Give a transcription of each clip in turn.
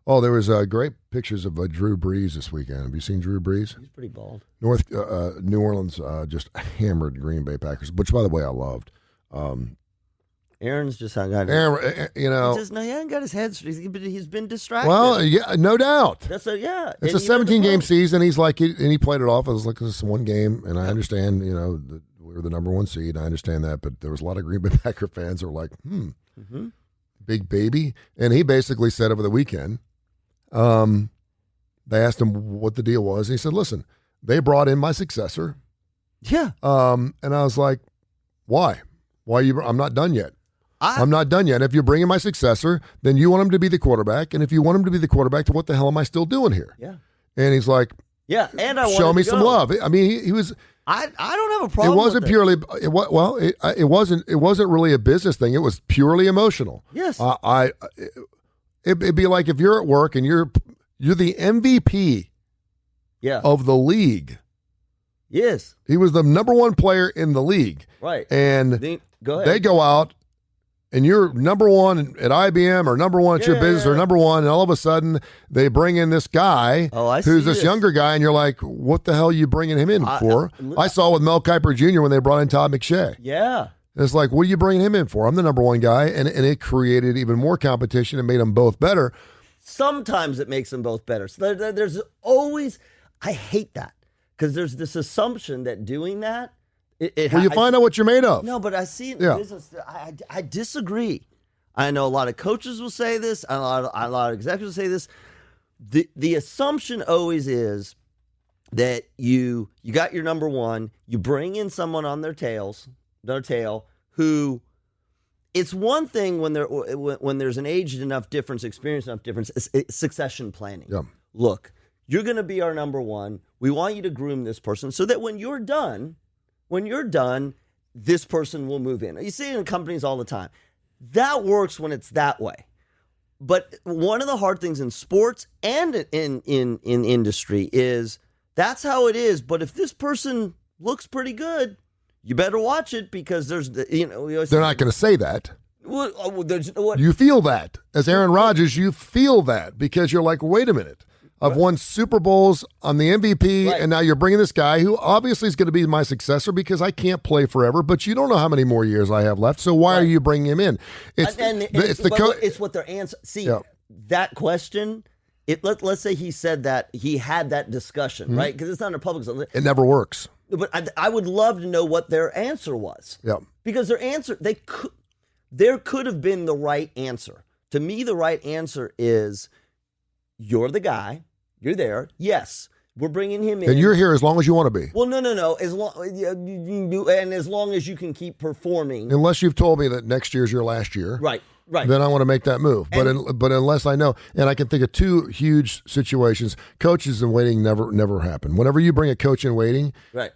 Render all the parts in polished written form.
Oh, there was great pictures of Drew Brees this weekend. Have you seen Drew Brees? He's pretty bald. New Orleans just hammered Green Bay Packers, which, by the way, I loved. Aaron's just got Aaron, he hasn't got his head straight. He's been distracted. Well, yeah, no doubt. It's a 17-game season. He's like, and he played it off. I was like, this is one game, and I understand, we were the number one seed. I understand that, but there was a lot of Green Bay Packer fans who were like, big baby. And he basically said over the weekend, they asked him what the deal was. And he said, listen, they brought in my successor. Yeah. And I was like, why? I'm not done yet. I'm not done yet. If you're bringing my successor, then you want him to be the quarterback. And if you want him to be the quarterback, then what the hell am I still doing here? Yeah. And he's like, yeah, and I show me some love. I mean, he was. I don't have a problem. It wasn't with purely. It wasn't really a business thing. It was purely emotional. Yes. It'd be like if you're at work and you're the MVP. Yeah. Of the league. Yes. He was the number one player in the league. Right. And go ahead. they go out. And you're number one at IBM or number one at your business or number one, and all of a sudden they bring in this guy who's this younger guy, and you're like, what the hell are you bringing him in for? I saw with Mel Kiper Jr. when they brought in Todd McShay. Yeah. It's like, what are you bringing him in for? I'm the number one guy, and it created even more competition and made them both better. Sometimes it makes them both better. So there's always, I hate that, because there's this assumption that doing that, you find out what you're made of. No, but I see it in business. I disagree. I know a lot of coaches will say this. A lot of executives will say this. The assumption always is that you got your number one. You bring in someone on their tail, who. It's one thing when there's an age enough difference, experience enough difference. It's succession planning. Yeah. Look, you're going to be our number one. We want you to groom this person so that when you're done, this person will move in. You see it in companies all the time. That works when it's that way. But one of the hard things in sports and in industry is that's how it is. But if this person looks pretty good, you better watch it, because they're not going to say that. What? You feel that. As Aaron Rodgers, you feel that because you're like, wait a minute. I've won Super Bowls. I'm the MVP, and now you're bringing this guy who obviously is going to be my successor because I can't play forever, but you don't know how many more years I have left, so why are you bringing him in? It's what their answer. See, that question, let's say he said that, he had that discussion, right? Because it's not a public. It never works. But I would love to know what their answer was. Yeah. Because their answer, there could have been the right answer. To me, the right answer is, you're the guy. You're there. Yes, we're bringing him in. And you're here as long as you want to be. Well, no. As long as you can keep performing. Unless you've told me that next year's your last year. Right. Then I want to make that move. But unless I know, and I can think of two huge situations. Coaches in waiting never happen. Whenever you bring a coach in waiting, right,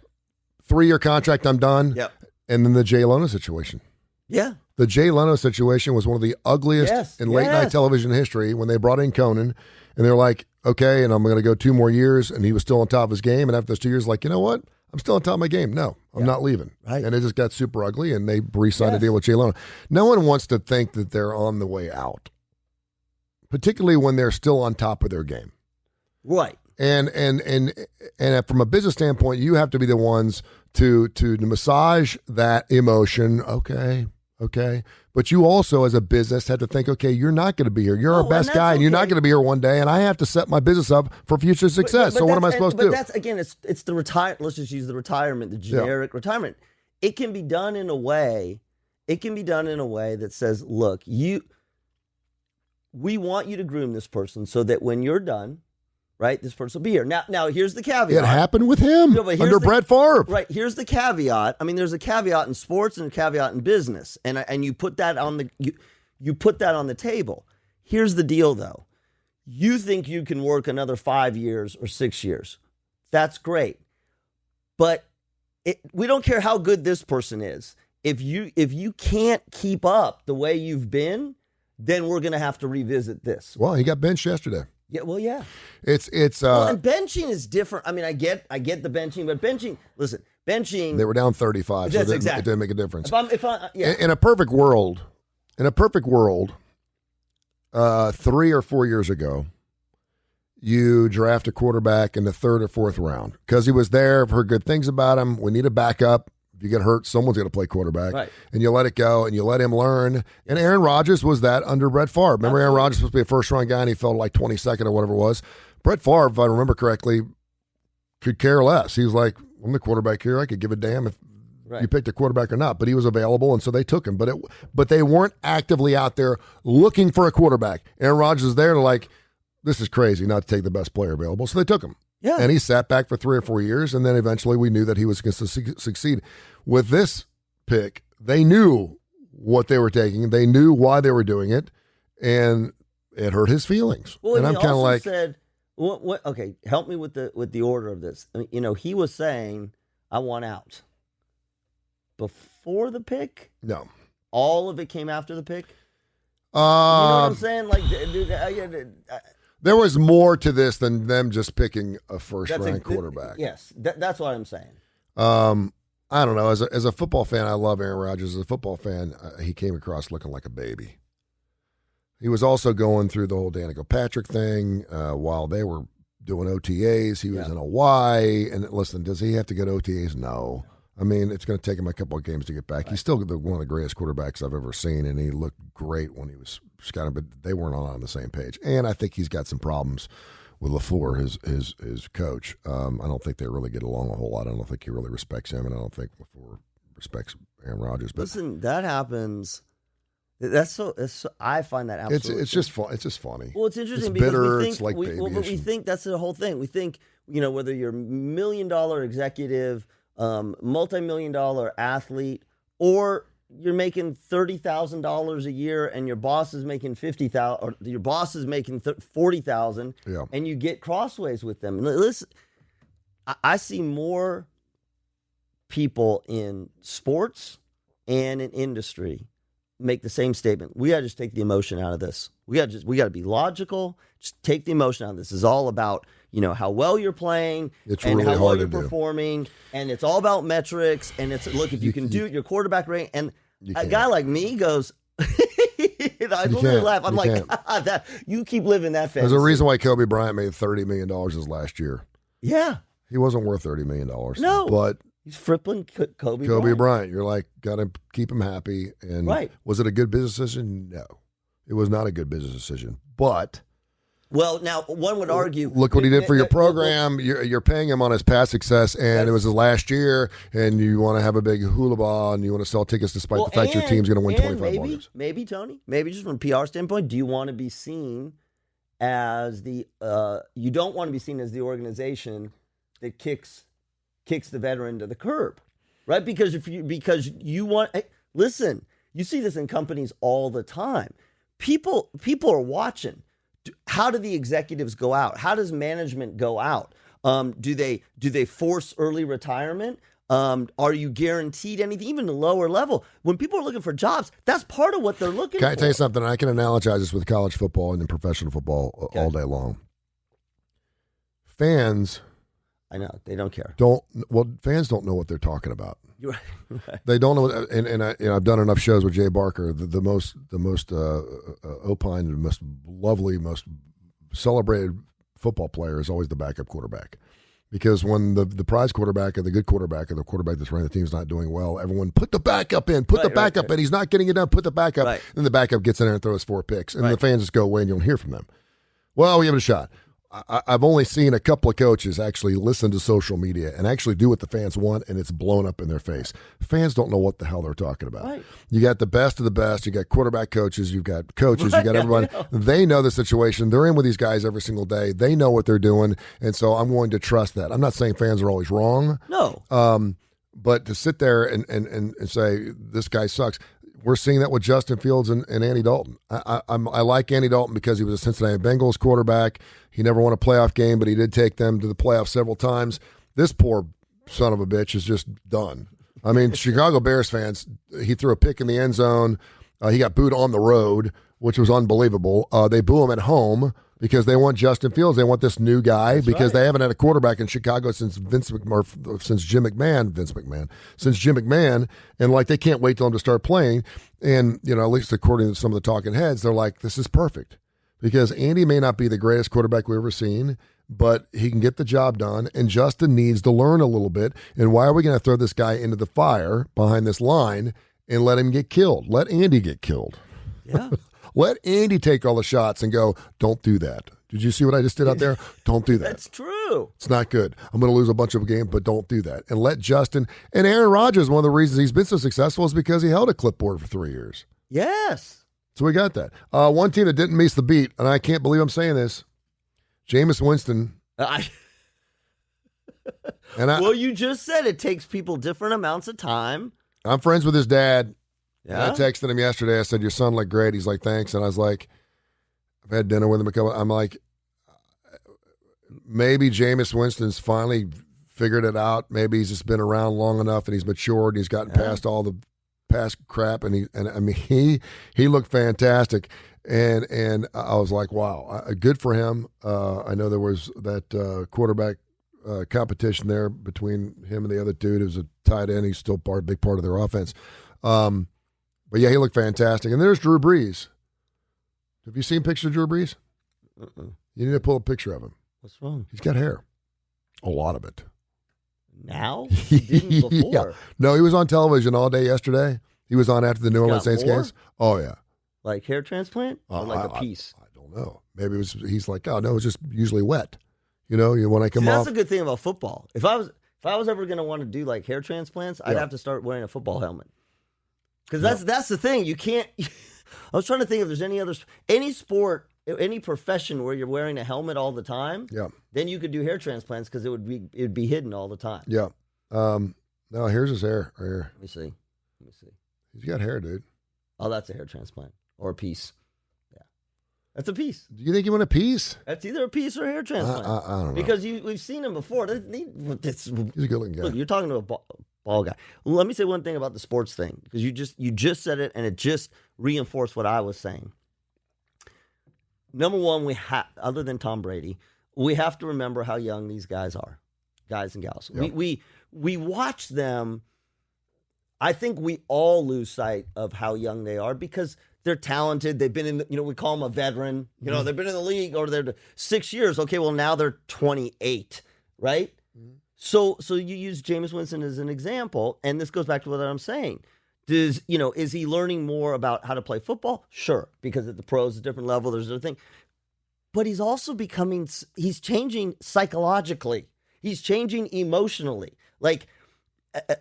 3-year contract, I'm done. Yep. And then the Jay Leno situation. Yeah. The Jay Leno situation was one of the ugliest in late night television history when they brought in Conan, and they're like, okay, and I'm going to go 2 more years, and he was still on top of his game, and after those 2 years, like, you know what? I'm still on top of my game. No, I'm not leaving. Right. And it just got super ugly, and they re-signed a deal with Jay Leno. No one wants to think that they're on the way out, particularly when they're still on top of their game. Right. And from a business standpoint, you have to be the ones to massage that emotion. Okay. But you also, as a business, had to think, okay, you're not going to be here. You're our best guy, and you're not going to be here one day, and I have to set my business up for future success. So what am I supposed to do? But that's, again, it's the retire. Let's just use the retirement, the generic retirement. It can be done in a way. That says, look, we want you to groom this person so that when you're done, right, this person will be here. Now here's the caveat. It happened with him under Brett Favre. Right. Here's the caveat. I mean, there's a caveat in sports and a caveat in business, and you put that on you put that on the table. Here's the deal, though. You think you can work another 5 years or 6 years. That's great, but we don't care how good this person is. If you can't keep up the way you've been, then we're going to have to revisit this. Well, he got benched yesterday. Yeah, well, yeah. It's and benching is different. I mean, I get the benching, but benching. They were down 35, so it didn't make a difference. In a perfect world, 3 or 4 years ago, you draft a quarterback in the 3rd or 4th round because he was there. I've heard good things about him. We need a backup. If you get hurt, someone's going to play quarterback. Right. And you let it go and you let him learn. And Aaron Rodgers was that under Brett Favre. Remember, Aaron Rodgers was supposed to be a first-round guy and he fell like 22nd or whatever it was. Brett Favre, if I remember correctly, could care less. He was like, I'm the quarterback here. I could give a damn if you picked a quarterback or not. But he was available, and so they took him. But they weren't actively out there looking for a quarterback. Aaron Rodgers is there to like, this is crazy not to take the best player available. So they took him. Yeah. And he sat back for 3 or 4 years, and then eventually we knew that he was going to succeed. With this pick, they knew what they were taking. They knew why they were doing it, and it hurt his feelings. Well, and I'm kind of like, said, what, okay, help me with the order of this. You know, he was saying, I want out. Before the pick? No. All of it came after the pick? You know what I'm saying? Like, dude, there was more to this than them just picking a first-round quarterback. Yes, that's what I'm saying. I don't know. As a football fan, I love Aaron Rodgers. As a football fan, he came across looking like a baby. He was also going through the whole Danica Patrick thing while they were doing OTAs. He was in Hawaii. And listen, does he have to go to OTAs? No. I mean, it's going to take him a couple of games to get back. Right. He's still one of the greatest quarterbacks I've ever seen, and he looked great when he was scouting, but they weren't all on the same page. And I think he's got some problems with LaFleur, his coach. I don't think they really get along a whole lot. I don't think he really respects him, and I don't think LaFleur respects Aaron Rodgers. But listen, that happens. That's so. I find that absolutely. It's just fun. It's just funny. Well, it's interesting it's because bitter. we think, it's like but we think that's the whole thing. We think, you know, whether you're $1 million executive, multi-million-dollar athlete, or you're making $30,000 a year and your boss is making $50,000, or your boss is making $40,000, and you get crossways with them. And listen, I see more people in sports and in industry make the same statement. We got to just take the emotion out of this. We got to be logical. Just take the emotion out of this. This is all about, you know, how well you're playing and how well you're performing, and it's all about metrics. And it's look, if you can do your quarterback rate, and a guy like me goes, I literally laugh. I'm like, that you keep living that fantasy. There's a reason why Kobe Bryant made $30 million his last year. Yeah, he wasn't worth $30 million. No, but he's frippling Kobe Bryant. You're like, got to keep him happy. And was it a good business decision? No, it was not a good business decision. But well, now one would argue, look what he did for your program. You're paying him on his past success, and it was his last year, and you want to have a big hula ball, and you want to sell tickets despite the fact your team's going to win 25 games. Maybe, Tony, maybe just from a PR standpoint, do you want to be seen as the you don't want to be seen as the organization that kicks the veteran to the curb, right? Because because you want, hey, listen, you see this in companies all the time. People are watching. How do the executives go out? How does management go out? Do they force early retirement? Are you guaranteed anything, even the lower level? When people are looking for jobs, that's part of what they're looking for. Can I tell you something? I can analogize this with college football and professional football all day long. Fans, I know, they don't care. Fans don't know what they're talking about. You're right. They don't know. And I've done enough shows with Jay Barker. The most opined, the most lovely, most celebrated football player is always the backup quarterback. Because when the prize quarterback or the good quarterback or the quarterback that's running the team's not doing well, everyone put the backup in, put the backup in. He's not getting it done, put the backup. Right. Then the backup gets in there and throws 4 picks. And the fans just go away and you don't hear from them. Well, we give it a shot. I've only seen a couple of coaches actually listen to social media and actually do what the fans want, and it's blown up in their face. Fans don't know what the hell they're talking about. Right. You got the best of the best. You got quarterback coaches. You've got coaches. You got everybody. They know the situation. They're in with these guys every single day. They know what they're doing, and so I'm going to trust that. I'm not saying fans are always wrong. No. But to sit there and say, this guy sucks. We're seeing that with Justin Fields and Andy Dalton. I like Andy Dalton because he was a Cincinnati Bengals quarterback. He never won a playoff game, but he did take them to the playoffs several times. This poor son of a bitch is just done. I mean, Chicago Bears fans, he threw a pick in the end zone. He got booed on the road, which was unbelievable. They boo him at home because they want Justin Fields. They want this new guy. That's because they haven't had a quarterback in Chicago since Jim McMahon, and like they can't wait till him to start playing. And at least according to some of the talking heads, they're like, this is perfect because Andy may not be the greatest quarterback we've ever seen, but he can get the job done, and Justin needs to learn a little bit. And why are we going to throw this guy into the fire behind this line and let him get killed? Let Andy get killed. Yeah. Let Andy take all the shots and go, don't do that. Did you see what I just did out there? Don't do that. That's true. It's not good. I'm going to lose a bunch of games, but don't do that. And let Justin – and Aaron Rodgers, one of the reasons he's been so successful is because he held a clipboard for 3 years. Yes. So we got that. One team that didn't miss the beat, and I can't believe I'm saying this, Jameis Winston. Well, you just said it takes people different amounts of time. I'm friends with his dad. Yeah. And I texted him yesterday. I said, your son looked great. He's like, thanks. And I was like, I've had dinner with him a couple. I'm like, maybe Jameis Winston's finally figured it out. Maybe he's just been around long enough and he's matured and he's gotten past all the past crap. And I mean, he looked fantastic. And I was like, wow, good for him. I know there was that quarterback competition there between him and the other dude who's a tight end. He's still a big part of their offense. But yeah, he looked fantastic. And there's Drew Brees. Have you seen pictures of Drew Brees? You need to pull a picture of him. What's wrong? He's got hair. A lot of it. Now? He didn't before. Yeah. No, he was on television all day yesterday. He was on after the New Orleans Saints games. Oh, yeah. Like hair transplant? Or like a piece? I don't know. Maybe he's like, oh, no, it's just usually wet. You know, when I come off. That's a good thing about football. If I was ever going to want to do like hair transplants, I'd have to start wearing a football helmet. Because that's the thing. You can't. I was trying to think if there's any sport, any profession where you're wearing a helmet all the time. Yeah. Then you could do hair transplants because it'd be hidden all the time. Yeah. No, here's his hair right here. Let me see. He's got hair, dude. Oh, that's a hair transplant or a piece. Yeah, that's a piece. Do you think you want a piece? That's either a piece or a hair transplant. I don't know. Because we've seen him before. He's a good-looking guy. Look, you're talking to a ball guy. Let me say one thing about the sports thing, because you just said it, and it just reinforced what I was saying. Number one, other than Tom Brady, we have to remember how young these guys are, guys and gals. Yep. We watch them. I think we all lose sight of how young they are because they're talented. They've been in, we call them a veteran. They've been in the league or they're 6 years. Okay, well, now they're 28, right? Mm-hmm. So you use Jameis Winston as an example, and this goes back to what I'm saying. Is he learning more about how to play football? Sure, because at the pros, a different level, there's a thing. But he's also he's changing psychologically. He's changing emotionally. Like,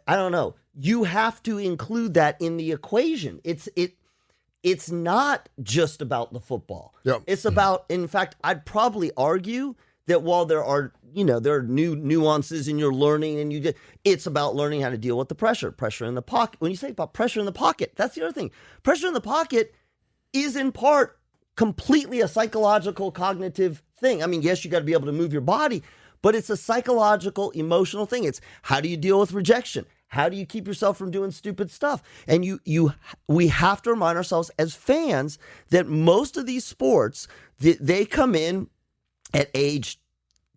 I don't know. You have to include that in the equation. It's not just about the football. Yep. It's about, in fact, I'd probably argue that while there are new nuances in your learning and it's about learning how to deal with the pressure in the pocket. When you say about pressure in the pocket, that's the other thing. Pressure in the pocket is in part completely a psychological cognitive thing. I mean, yes, you got to be able to move your body, but it's a psychological, emotional thing. It's how do you deal with rejection? How do you keep yourself from doing stupid stuff? And we have to remind ourselves as fans that most of these sports, they come in at age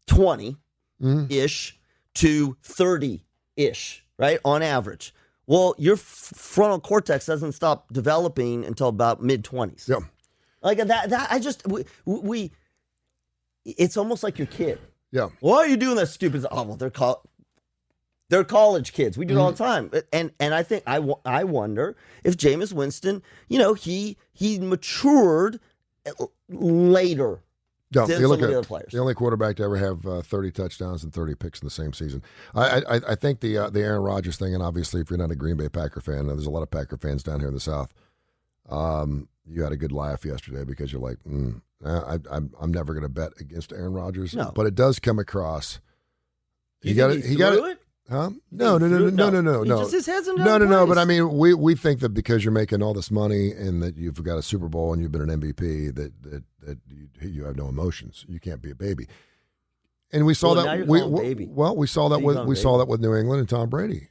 20-ish to 30-ish, right, on average. Well, your frontal cortex doesn't stop developing until about mid-20s. Yeah. Like that we it's almost like your kid. Yeah. Why are you doing that stupid stuff? Oh, well, they're college kids. We do it all the time. And I think I wonder if Jameis Winston, he matured later than some of the other players. The only quarterback to ever have 30 touchdowns and 30 picks in the same season. I think the Aaron Rodgers thing, and obviously if you're not a Green Bay Packer fan, there's a lot of Packer fans down here in the South. You had a good laugh yesterday because you're like, I'm never going to bet against Aaron Rodgers. No. But it does come across. He got it. Huh? No. Just his head's in no. But I mean, we think that because you're making all this money and that you've got a Super Bowl and you've been an MVP, that you have no emotions. You can't be a baby. And we saw that. We saw that with New England and Tom Brady.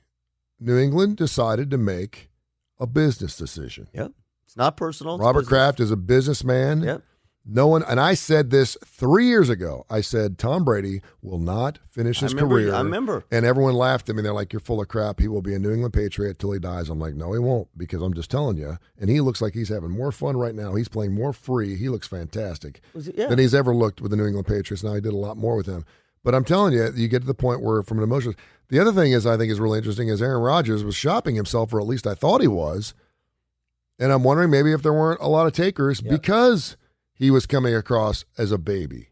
New England decided to make a business decision. Yep. It's not personal. Robert Kraft is a businessman. Yep. No one, and I said this 3 years ago. I said Tom Brady will not finish his career. I remember. And everyone laughed at me. They're like, "You're full of crap. He will be a New England Patriot till he dies." I'm like, "No, he won't, because I'm just telling you." And he looks like he's having more fun right now. He's playing more free. He looks fantastic than he's ever looked with the New England Patriots. Now he did a lot more with him. But I'm telling you, you get to the point where, from an emotional. The other thing I think is really interesting is Aaron Rodgers was shopping himself, or at least I thought he was. And I'm wondering maybe if there weren't a lot of takers because he was coming across as a baby.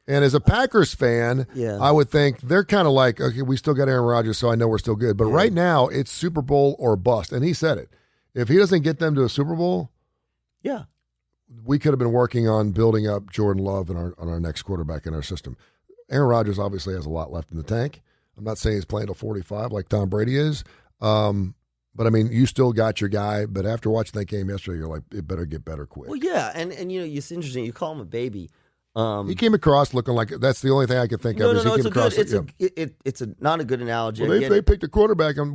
And as a Packers fan, I would think they're kind of like, okay, we still got Aaron Rodgers, so I know we're still good. But right now, it's Super Bowl or bust. And he said it. If he doesn't get them to a Super Bowl, we could have been working on building up Jordan Love on our next quarterback in our system. Aaron Rodgers obviously has a lot left in the tank. I'm not saying he's playing till 45 like Tom Brady is. But, I mean, you still got your guy. But after watching that game yesterday, you're like, it better get better quick. Well, yeah. And you know, it's interesting. You call him a baby. He came across looking like, that's the only thing I could think of. It's not a good analogy. Well, they picked a quarterback. And,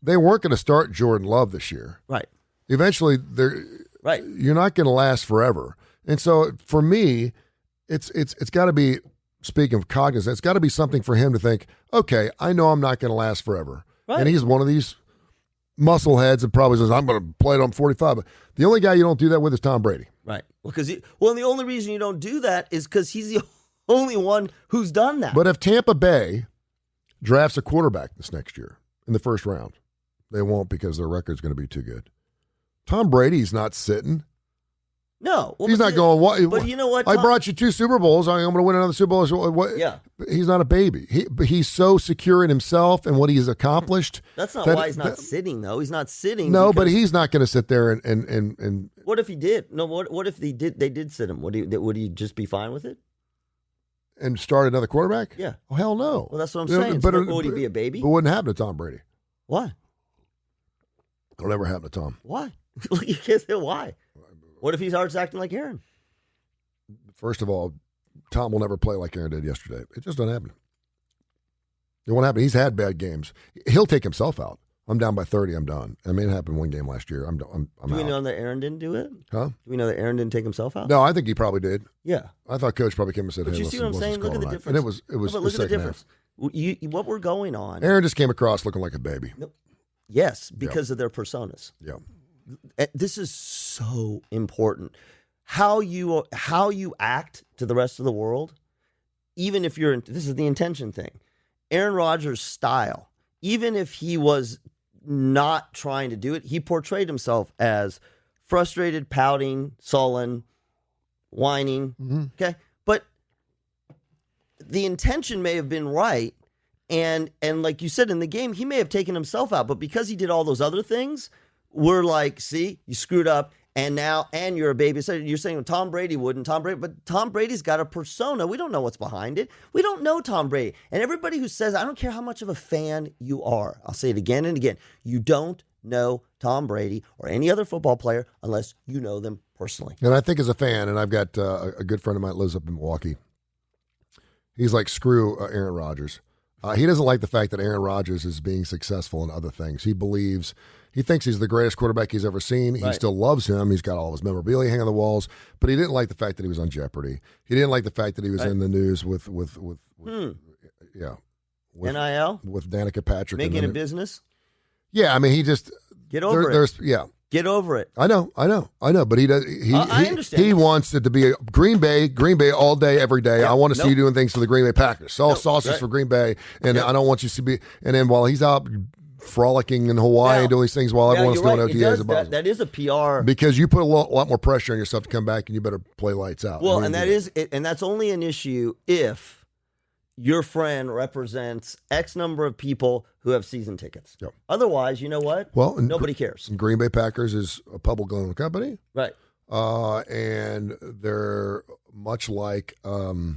they weren't going to start Jordan Love this year. Right. Eventually, you're not going to last forever. And so, for me, it's got to be, speaking of cognizance, it's got to be something for him to think, okay, I know I'm not going to last forever. Right. And he's one of these muscle heads that probably says, I'm going to play it on 45. But the only guy you don't do that with is Tom Brady. Right. Well, and the only reason you don't do that is because he's the only one who's done that. But if Tampa Bay drafts a quarterback this next year in the first round, they won't, because their record's going to be too good. Tom Brady's not sitting. No. Well, he's not going, what? But you know what? I brought you 2 Super Bowls. I'm going to win another Super Bowl. What? Yeah. He's not a baby. He's so secure in himself and what he's accomplished. That's not why he's not sitting, though. He's not sitting. No, but he's not going to sit there and. What if he did? No, what if they did sit him? Would he just be fine with it? And start another quarterback? Yeah. Oh, hell no. Well, that's what I'm saying. But would he be a baby? It wouldn't happen to Tom Brady. Why? It'll never happen to Tom. Why? You can't say why. What if he starts acting like Aaron? First of all, Tom will never play like Aaron did yesterday. It just doesn't happen. It won't happen. He's had bad games. He'll take himself out. I'm down by 30. I'm done. I mean, it happened one game last year. I'm Do we out. know that Aaron didn't do it? Huh? Do we know that Aaron didn't take himself out? No, I think he probably did. Yeah. I thought Coach probably came and said, but hey, you see what I'm saying? Look at the difference. And it was look at the difference. What we're going on. Aron just came across looking like a baby. No. Yes, because of their personas. Yeah. This is so important. How you act to the rest of the world, even if this is the intention thing. Aaron Rodgers' style, even if he was not trying to do it, he portrayed himself as frustrated, pouting, sullen, whining. Mm-hmm. Okay, but the intention may have been right, and like you said in the game, he may have taken himself out, but because he did all those other things, we're like, see, you screwed up. And you're a baby. So you're saying Tom Brady wouldn't. But Tom Brady's got a persona. We don't know what's behind it. We don't know Tom Brady. And everybody who says, I don't care how much of a fan you are, I'll say it again and again, you don't know Tom Brady or any other football player unless you know them personally. And I think as a fan, and I've got a good friend of mine that lives up in Milwaukee, he's like, screw Aaron Rodgers. He doesn't like the fact that Aaron Rodgers is being successful in other things. He thinks he's the greatest quarterback he's ever seen. He still loves him. He's got all his memorabilia hanging on the walls. But he didn't like the fact that he was on Jeopardy. He didn't like the fact that he was in the news with NIL? With Danica Patrick. Making a business? Yeah, I mean, he just... Get over it. Get over it. I know. But he does. I understand. He wants it to be a Green Bay all day, every day. I want to see you doing things for the Green Bay Packers. Sell sauces for Green Bay. And I don't want you to be... And then while he's out... frolicking in Hawaii, doing these things while everyone's doing OTAs. That is a PR, because you put a lot more pressure on yourself to come back, and you better play lights out. Well, and that's only an issue if your friend represents X number of people who have season tickets. Yep. Otherwise, you know what? Well, nobody cares. Green Bay Packers is a public owned company, right? And they're much like, the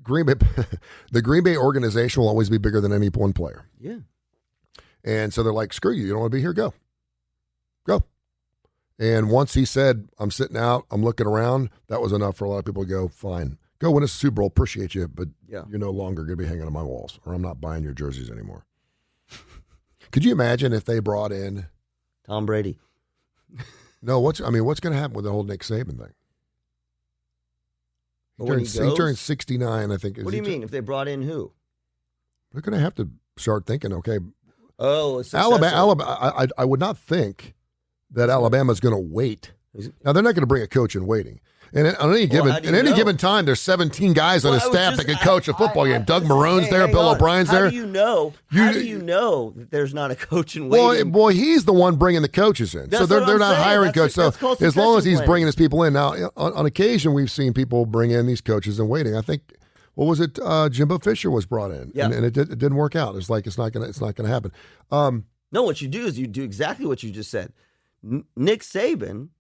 Green Bay organization will always be bigger than any one player. Yeah. And so they're like, screw you. You don't want to be here? Go. And once he said, I'm sitting out, I'm looking around, that was enough for a lot of people to go, fine. Go win a Super Bowl. Appreciate you, but you're no longer going to be hanging on my walls, or I'm not buying your jerseys anymore. Could you imagine if they brought in Tom Brady? No, what's going to happen with the whole Nick Saban thing? He turned 69, I think. What do you mean? If they brought in who? They're going to have to start thinking, okay. Oh, Alabama. I would not think that Alabama's going to wait. Now, they're not going to bring a coach in waiting. And on any given time, there's 17 guys on his staff that can coach a football game. Doug Marone's there, Bill O'Brien's there. How do you know? How do you know that there's not a coach in waiting? Well, he's the one bringing the coaches in. So they're not hiring coaches. So as long as he's bringing his people in. Now, on occasion, we've seen people bring in these coaches in waiting. I think, what was it? Jimbo Fisher was brought in, and it didn't work out. It's like it's not gonna happen. No, what you do is you do exactly what you just said. Nick Saban.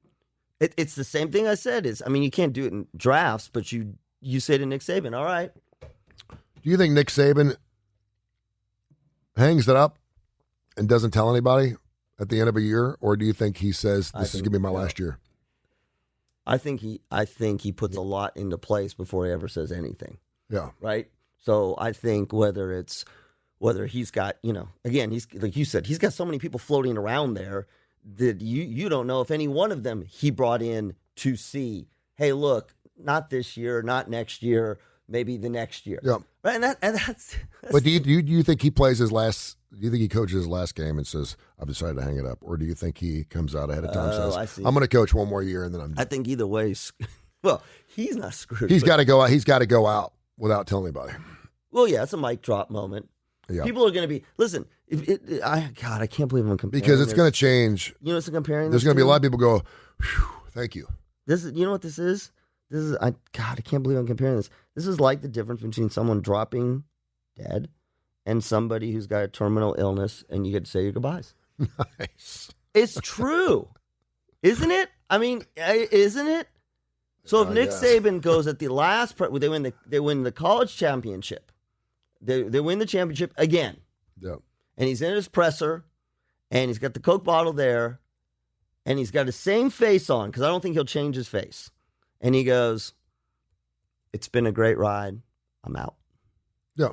It's the same thing I said. You can't do it in drafts, but you say to Nick Saban, all right. Do you think Nick Saban hangs it up and doesn't tell anybody at the end of a year, or do you think he says this is going to be my last year? I think he puts a lot into place before he ever says anything. Yeah. Right. So I think whether he's got, again, he's like you said, he's got so many people floating around there that you don't know if any one of them he brought in to see, hey, look, not this year, not next year, maybe the next year. Yeah. Right. And that's But do you think he plays his last? Do you think he coaches his last game and says, "I've decided to hang it up," or do you think he comes out ahead of time and says, "I'm going to coach one more year and then I'm done"? I think either way. Well, he's not screwed. He's got to go out. He's got to go out without telling anybody. Well, yeah, it's a mic drop moment. Yeah. People are going to be, listen, I can't believe I'm comparing because it's going to change. You know what's comparing? There's going to be a lot of people go, thank you. You know what this is? I can't believe I'm comparing this. This is like the difference between someone dropping dead and somebody who's got a terminal illness and you get to say your goodbyes. Nice. It's true. Isn't it? Isn't it? So if Nick Saban goes at the last, they win the college championship. They win the championship again. Yeah. And he's in his presser, and he's got the Coke bottle there, and he's got the same face on, because I don't think he'll change his face. And he goes, "It's been a great ride. I'm out." Yeah.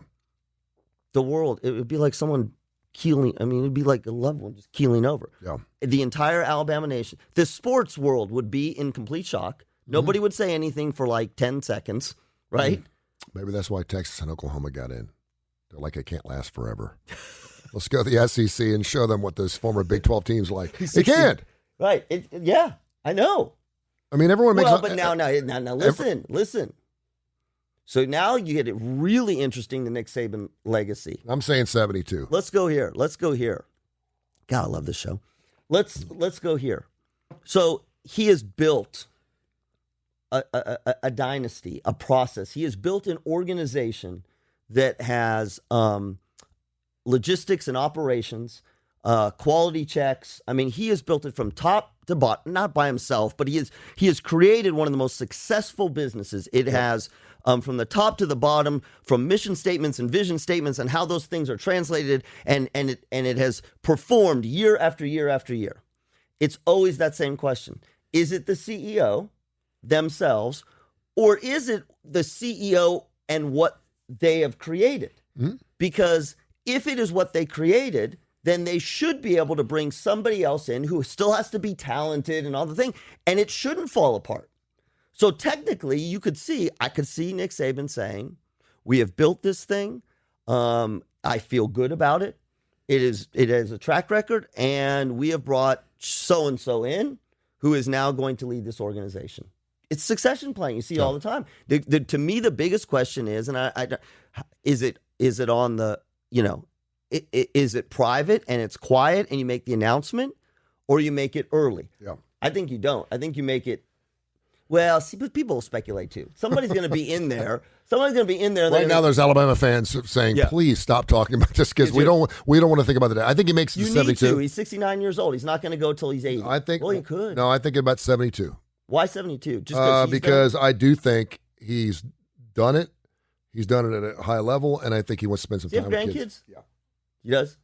The world, it would be like someone keeling. It'd be like a loved one just keeling over. Yeah. The entire Alabama nation, the sports world would be in complete shock. Nobody would say anything for like 10 seconds, right? Maybe that's why Texas and Oklahoma got in. They're like, it can't last forever. Let's go to the SEC and show them what those former Big 12 teams are like. It can't. Right. Yeah, I know. Everyone makes... Well, but now, listen. So now you get it really interesting, the Nick Saban legacy. I'm saying 72. Let's go here. God, I love this show. Let's go here. So he has built a dynasty, a process. He has built an organization that has logistics and operations, quality checks. He has built it from top to bottom, not by himself, but he has created one of the most successful businesses. It has from the top to the bottom, from mission statements and vision statements and how those things are translated, and it has performed year after year after year. It's always that same question. Is it the CEO themselves, or is it the CEO and what they have created? Mm-hmm. Because if it is what they created, then they should be able to bring somebody else in who still has to be talented and all the thing, and it shouldn't fall apart. So technically, I could see Nick Saban saying, "We have built this thing. I feel good about it. It has a track record, and we have brought so and so in, who is now going to lead this organization." It's succession planning. You see all the time. To me, the biggest question is, and is it on the, is it private and it's quiet and you make the announcement, or you make it early? Yeah. I think you don't. I think you make it. Well, see, but people speculate too. Somebody's going to be in there. Right now, there's Alabama fans saying, "Please stop talking about this because we don't want to think about the day." I think he makes it 72. He's 69 years old. He's not going to go till he's 80. I think. Well, he could. No, I think about 72. Why 72? Just because I do think he's done it. He's done it at a high level, and I think he wants to spend some time with grandkids? Kids. Yeah, he does.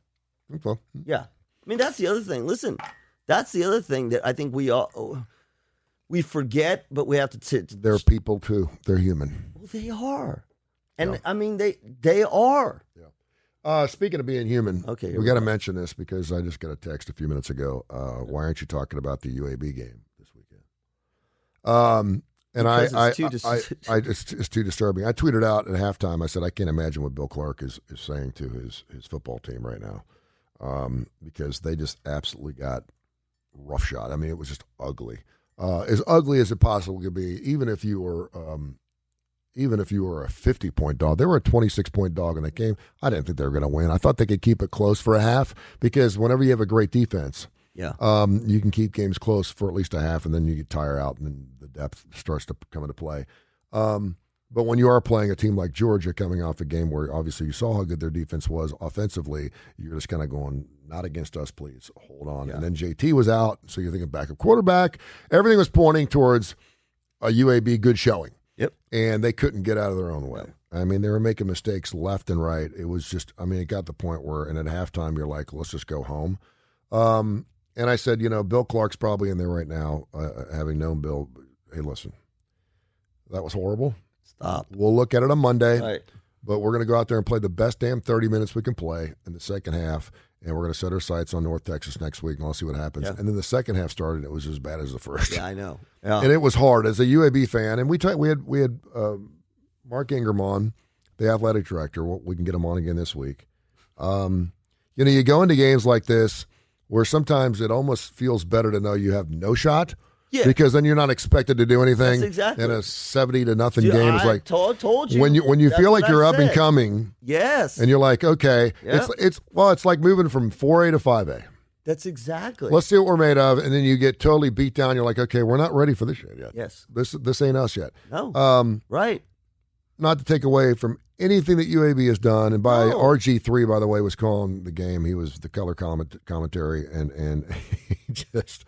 Well, yeah. That's the other thing. Listen, that's the other thing that I think we forget, but we have to. They're people too. They're human. Well, they are, and they are. Speaking of being human, Okay, we got to mention this because I just got a text a few minutes ago. Why aren't you talking about the UAB game this weekend? And it's too disturbing. I tweeted out at halftime. I said I can't imagine what Bill Clark is saying to his football team right now, because they just absolutely got roughshod. I mean, it was just ugly, as ugly as it possibly could be. Even if you were a 50-point dog, they were a 26-point dog in that game. I didn't think they were going to win. I thought they could keep it close for a half because whenever you have a great defense, you can keep games close for at least a half, and then you get tire out, and then the depth starts to come into play. But when you are playing a team like Georgia, coming off a game where obviously you saw how good their defense was offensively, you're just kind of going, not against us, please. Hold on. Yeah. And then JT was out, so you're thinking backup quarterback. Everything was pointing towards a UAB good showing. Yep. And they couldn't get out of their own way. I mean, they were making mistakes left and right. It was just, I mean, it got to the point where, and at halftime, you're like, let's just go home. And I said, Bill Clark's probably in there right now, having known Bill. Hey, listen, that was horrible. Stop. We'll look at it on Monday, right, but we're going to go out there and play the best damn 30 minutes we can play in the second half, and we're going to set our sights on North Texas next week, and I'll see what happens. Yeah. And then the second half started, and it was as bad as the first. Yeah, I know. Yeah. And it was hard. As a UAB fan, and we had Mark Ingram on, the athletic director. We can get him on again this week. You go into games like this where sometimes it almost feels better to know you have no shot. Yeah. Because then you're not expected to do anything. That's exactly. In a 70-0 game. It's like told you when you feel like you're up and coming. Yes. And you're like, okay, it's like moving from 4A to 5A. That's exactly. Let's see what we're made of, and then you get totally beat down. You're like, okay, we're not ready for this shit yet. Yes. This ain't us yet. No. Right. Not to take away from anything that UAB has done, and by RG3, by the way, was calling the game. He was the color commentary, and he just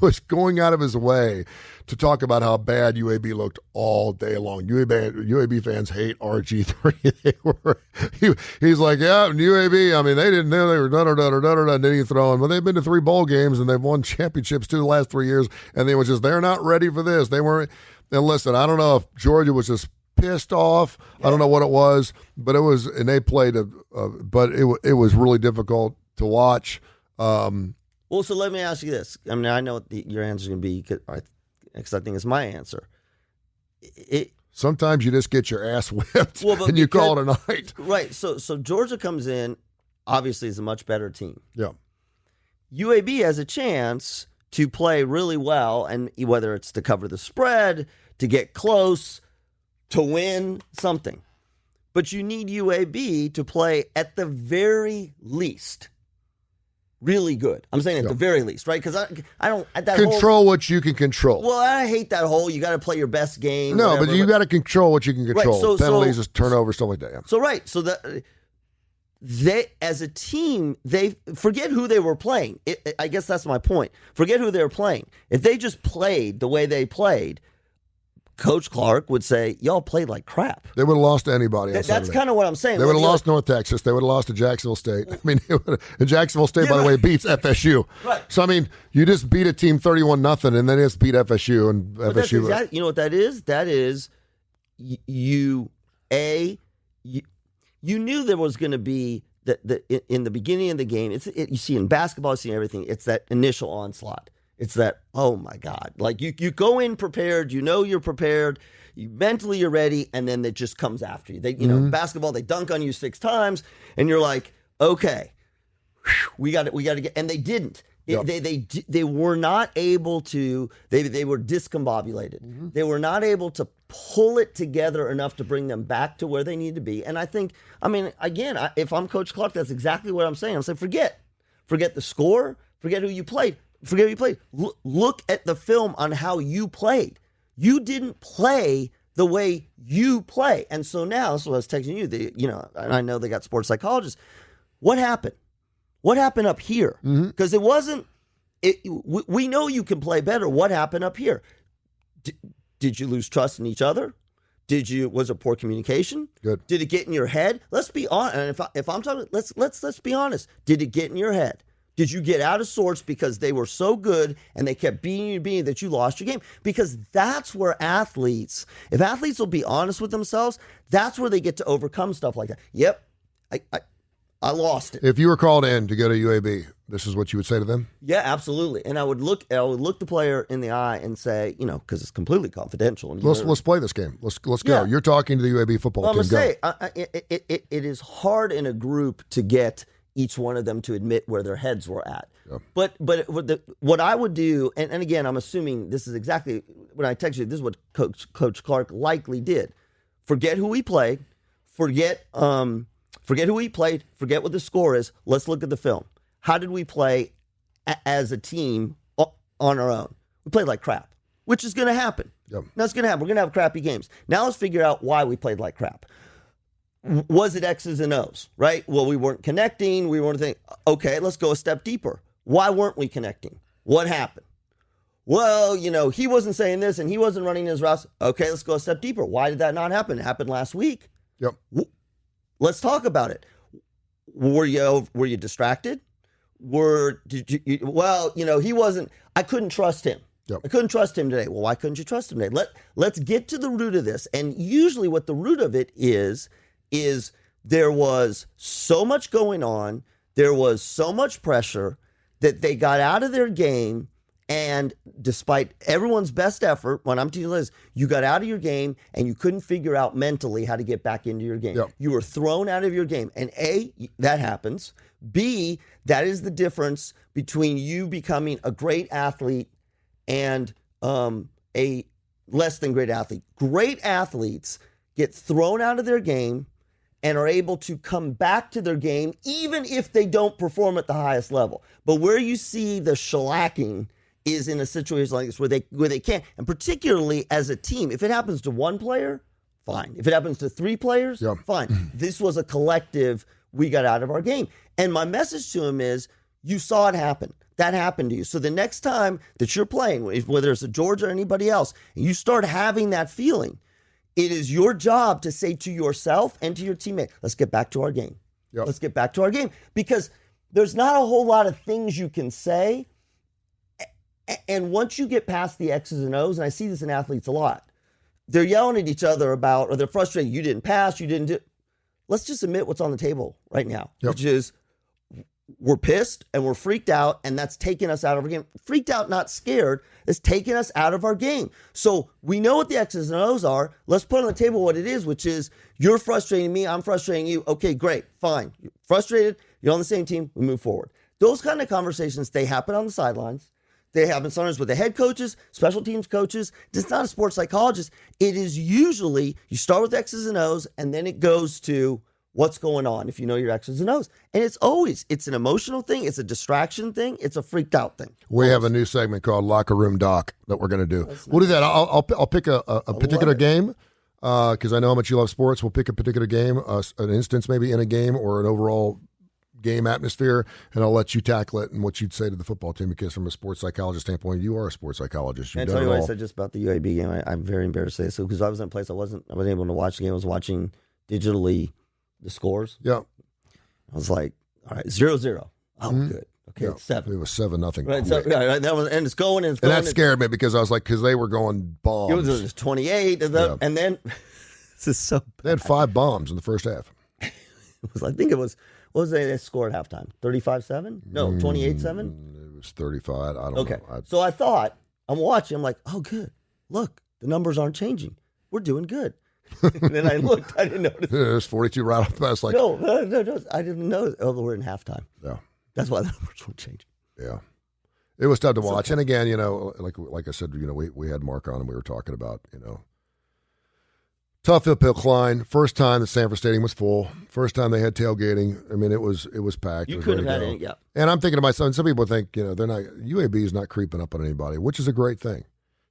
was going out of his way to talk about how bad UAB looked all day long. UAB fans hate RG3. He's like, yeah, UAB, I mean, they didn't know they were da-da-da-da-da-da, didn't even throw in. But they've been to 3 bowl games, and they've won championships 2 the last 3 years, and they were just, they're not ready for this. They weren't. And listen, I don't know if Georgia was just pissed off. Yeah. I don't know what it was, but it was, and they played, but it was really difficult to watch. Well, so let me ask you this. I mean, I know what your answer is going to be because I think it's my answer. Sometimes you just get your ass whipped and you call it a night. Right. So Georgia comes in, obviously is a much better team. Yeah. UAB has a chance to play really well, and whether it's to cover the spread, to get close, to win something. But you need UAB to play at the very least really good. I'm saying at the very least, right? Because I don't control what you can control. Well, I hate that whole you got to play your best game. No, but you got to control what you can control. Right, penalties, turnovers, stuff like that. Yeah. So right, so that they as a team, they forget who they were playing. I guess that's my point. Forget who they were playing. If they just played the way they played, Coach Clark would say, y'all played like crap. They would have lost to anybody. That's kind of what I'm saying. They would have lost North Texas. They would have lost to Jacksonville State. I mean, and Jacksonville State, by the way, beats FSU. Right. So, I mean, you just beat a team 31-0, and then just beat FSU. And but FSU. You know what that is? That is you knew there was going to be, in the beginning of the game, you see in basketball, you see in everything, it's that initial onslaught. It's that, oh my God. Like you go in prepared, you're prepared, mentally you're ready, and then it just comes after you. Basketball, they dunk on you 6 times, and you're like, okay, we got to get, and they didn't. Yep. They were not able to, they were discombobulated. Mm-hmm. They were not able to pull it together enough to bring them back to where they need to be. And I think, again, if I'm Coach Clark, that's exactly what I'm saying. I'm saying, forget the score, forget who you played. Forget who you played. Look at the film on how you played. You didn't play the way you play. And so now, so I was texting you, and I know they got sports psychologists. What happened? What happened up here? Because it wasn't, we know you can play better. What happened up here? Did you lose trust in each other? Was it poor communication? Good. Did it get in your head? Let's be honest. And if I'm talking, let's be honest. Did it get in your head? Did you get out of sorts because they were so good and they kept beating you that you lost your game? Because that's where if athletes will be honest with themselves, that's where they get to overcome stuff like that. Yep, I lost it. If you were called in to go to UAB, this is what you would say to them? Yeah, absolutely. And I would look the player in the eye and say, because it's completely confidential. And Let's play this game. Let's go. Yeah. You're talking to the UAB football team. I'm going to say, it is hard in a group to get each one of them to admit where their heads were at. Yeah. But what I would do, and again, I'm assuming this is exactly when I text you, this is what Coach Clark likely did. Forget who he played. Forget who he played. Forget what the score is. Let's look at the film. How did we play as a team on our own? We played like crap, which is going to happen. Yep. That's going to happen. We're going to have crappy games. Now let's figure out why we played like crap. Was it X's and O's, right? Well, we weren't connecting. We weren't thinking, okay, let's go a step deeper. Why weren't we connecting? What happened? Well, he wasn't saying this and he wasn't running his routes. Okay, let's go a step deeper. Why did that not happen? It happened last week. Yep. Let's talk about it. Were you distracted? He wasn't. I couldn't trust him. Yep. I couldn't trust him today. Well, why couldn't you trust him today? Let's get to the root of this. And usually what the root of it is there was so much going on, there was so much pressure that they got out of their game. And despite everyone's best effort, when I'm telling you this, you got out of your game and you couldn't figure out mentally how to get back into your game. Yep. You were thrown out of your game. And A, that happens. B, that is the difference between you becoming a great athlete and a less than great athlete. Great athletes get thrown out of their game and are able to come back to their game even if they don't perform at the highest level. But where you see the shellacking is in a situation like this where they can't, and particularly as a team. If it happens to one player, fine. If it happens to three players, fine. This was a collective, we got out of our game. And my message to him is, you saw it happen. That happened to you. So the next time that you're playing, whether it's a Georgia or anybody else, and you start having that feeling, it is your job to say to yourself and to your teammate, let's get back to our game. Yep. Let's get back to our game. Because there's not a whole lot of things you can say. And once you get past the X's and O's, and I see this in athletes a lot, they're yelling at each other about, or they're frustrated, you didn't pass, you didn't do. Let's just admit what's on the table right now, which is we're pissed and we're freaked out, and that's taking us out of our game. Freaked out, not scared, is taking us out of our game. So we know what the X's and O's are. Let's put on the table what it is, which is you're frustrating me, I'm frustrating you. Okay, great, fine. You're frustrated, you're on the same team, we move forward. Those kind of conversations, they happen on the sidelines. They happen sometimes with the head coaches, special teams coaches. It's not a sports psychologist. It is usually you start with X's and O's, and then it goes to what's going on if you know your X's and O's. And it's an emotional thing. It's a distraction thing. It's a freaked out thing. We have a new segment called Locker Room Doc that we're going to do. We'll do that. I'll pick a particular game because I know how much you love sports. We'll pick a particular game, an instance maybe in a game or an overall game atmosphere, and I'll let you tackle it and what you'd say to the football team, because from a sports psychologist standpoint, you are a sports psychologist. Can I tell you what I said just about the UAB game? I'm very embarrassed to say so because I was in a place I wasn't able to watch the game. I was watching digitally the scores. Yeah. I was like, all right, 0-0. Oh, good. Okay, it's 7. It was 7-0. Right, so, right, that was, and it's going and it's going. And that scared me because I was like, because they were going bombs. It was 28, and then this is so bad. They had 5 bombs in the first half. I think it was. What was they score at halftime? 35-7? No, 28-7? It was 35. I don't know. Okay. So I thought, I'm watching. I'm like, oh, good. Look, the numbers aren't changing. We're doing good. And then I looked. I didn't notice. It was 42 right off the bat. Like, no, I didn't know. Oh, we're in halftime. Yeah. That's why the numbers weren't changing. Yeah. It was tough to watch. And again, like I said, we had Mark on and we were talking about, tough uphill climb. First time the Sanford Stadium was full. First time they had tailgating. I mean, it was packed. You could have had it, yeah. And I'm thinking to myself, some people think, they're not, UAB is not creeping up on anybody, which is a great thing.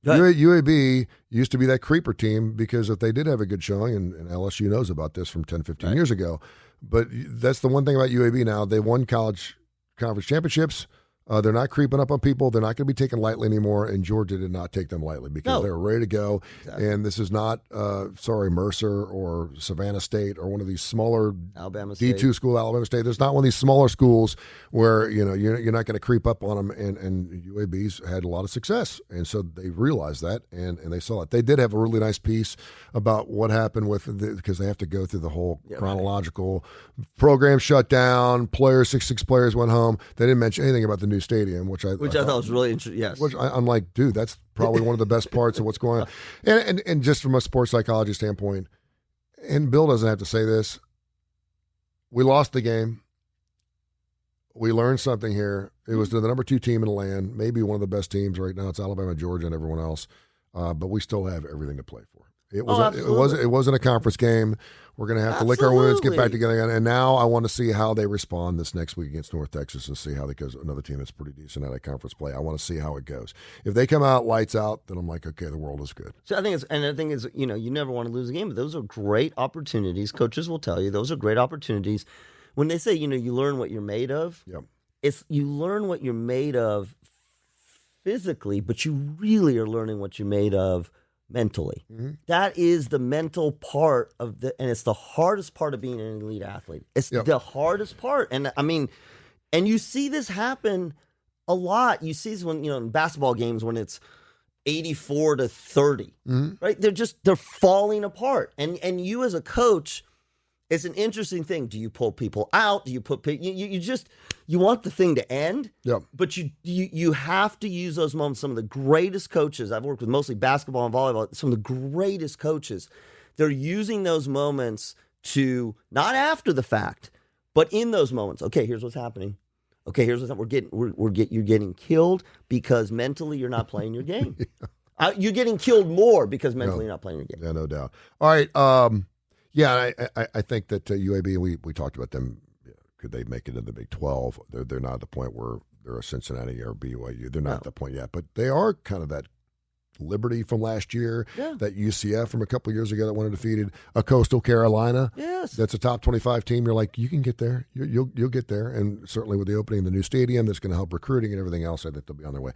Right. UAB used to be that creeper team because if they did have a good showing, and LSU knows about this from 10, 15 years ago, but that's the one thing about UAB now. They won college conference championships. They're not creeping up on people. They're not going to be taken lightly anymore. And Georgia did not take them lightly because they were ready to go. Exactly. And this is not, Mercer or Savannah State or one of these smaller Alabama State. D2 school, Alabama State. There's not one of these smaller schools where you're not going to creep up on them. And UAB's had a lot of success, and so they realized that and they saw it. They did have a really nice piece about what happened because they have to go through the whole chronological program shut down. Six players went home. They didn't mention anything about the new stadium, which I thought was really interesting. Yes, which I'm like, dude, that's probably one of the best parts of what's going on. And just from a sports psychology standpoint, and Bill doesn't have to say this, we lost the game. We learned something here. It was the number 2 team in the land, maybe one of the best teams right now. It's Alabama, Georgia, and everyone else, but we still have everything to play for. It wasn't a conference game. We're going to have to lick our wounds, get back together. And now I want to see how they respond this next week against North Texas and see how they goes. Another team that's pretty decent at a conference play. I want to see how it goes. If they come out lights out, then I'm like, okay, the world is good. So I think you never want to lose a game, but those are great opportunities. Coaches will tell you those are great opportunities. When they say, you learn what you're made of, it's you learn what you're made of physically, but you really are learning what you're made of mentally. Mm-hmm. That is the mental part and it's the hardest part of being an elite athlete. It's the hardest part. And and you see this happen a lot. You see this when, in basketball games when it's 84-30, right? They're falling apart. And you as a coach, it's an interesting thing. Do you pull people out? Do you put people, you want the thing to end, but you have to use those moments. Some of the greatest coaches, I've worked with mostly basketball and volleyball, some of the greatest coaches, they're using those moments to, not after the fact, but in those moments. Okay, here's what's happening. Okay, here's what's happening. You're getting killed because mentally you're not playing your game. You're getting killed more because mentally you're not playing your game. Yeah, no doubt. All right. I think that UAB, we talked about them. Could they make it in the Big 12? They're not at the point where they're a Cincinnati or BYU. They're not at the point yet, but they are kind of that Liberty from last year, that UCF from a couple of years ago that went undefeated, a Coastal Carolina. Yes, that's a top 25 team. You're like, you can get there. You'll get there, and certainly with the opening of the new stadium, that's going to help recruiting and everything else. I think they'll be on their way.